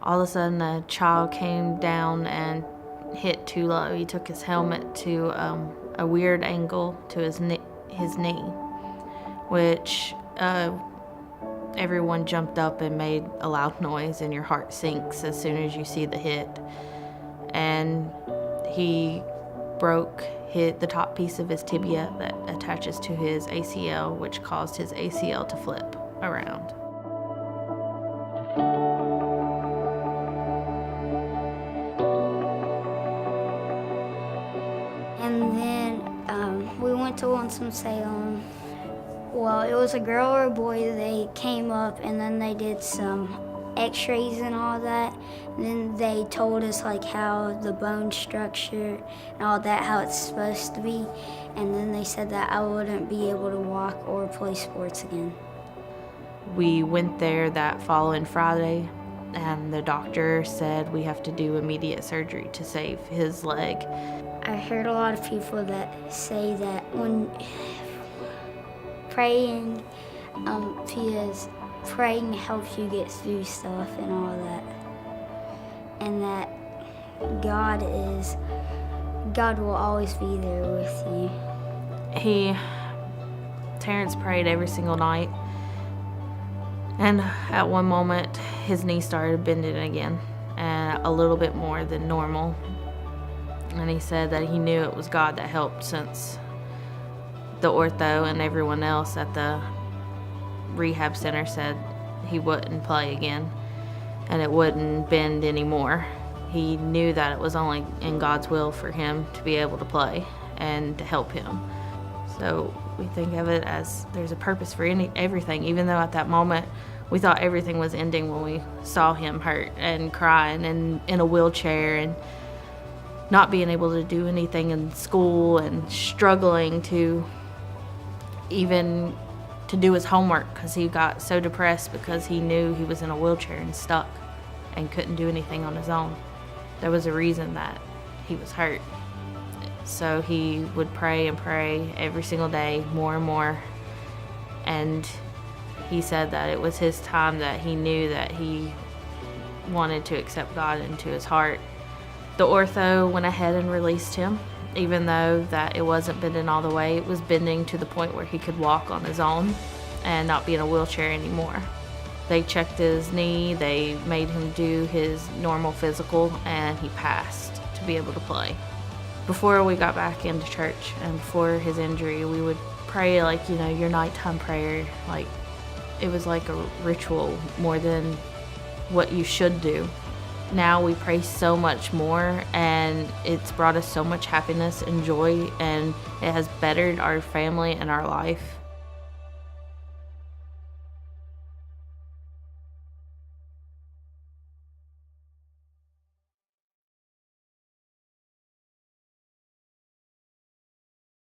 All of a sudden, a child came down and hit too low. He took his helmet to a weird angle to his knee, which everyone jumped up and made a loud noise, and your heart sinks as soon as you see the hit. And he hit the top piece of his tibia that attaches to his ACL, which caused his ACL to flip around. And then we went to Winston-Salem. Well, it was a girl or a boy. They came up and then they did some x-rays and all that. And then they told us like how the bone structure and all that, how it's supposed to be. And then they said that I wouldn't be able to walk or play sports again. We went there that following Friday, and the doctor said we have to do immediate surgery to save his leg. I heard a lot of people that say that when praying, because praying helps you get through stuff and all that. And that God will always be there with you. Terrance prayed every single night. And at one moment, his knee started bending again, and a little bit more than normal. And he said that he knew it was God that helped, since the ortho and everyone else at the rehab center said he wouldn't play again and it wouldn't bend anymore. He knew that it was only in God's will for him to be able to play and to help him. So we think of it as there's a purpose for everything, even though at that moment we thought everything was ending when we saw him hurt and crying and in a wheelchair and not being able to do anything in school and struggling to even to do his homework because he got so depressed because he knew he was in a wheelchair and stuck and couldn't do anything on his own. There was a reason that he was hurt. So he would pray and pray every single day, more and more. And he said that it was his time, that he knew that he wanted to accept God into his heart. The ortho went ahead and released him, even though that it wasn't bending all the way. It was bending to the point where he could walk on his own and not be in a wheelchair anymore. They checked his knee, they made him do his normal physical, and he passed to be able to play. Before we got back into church and before his injury, we would pray like, your nighttime prayer. Like, it was like a ritual more than what you should do. Now we pray so much more, and it's brought us so much happiness and joy, and it has bettered our family and our life.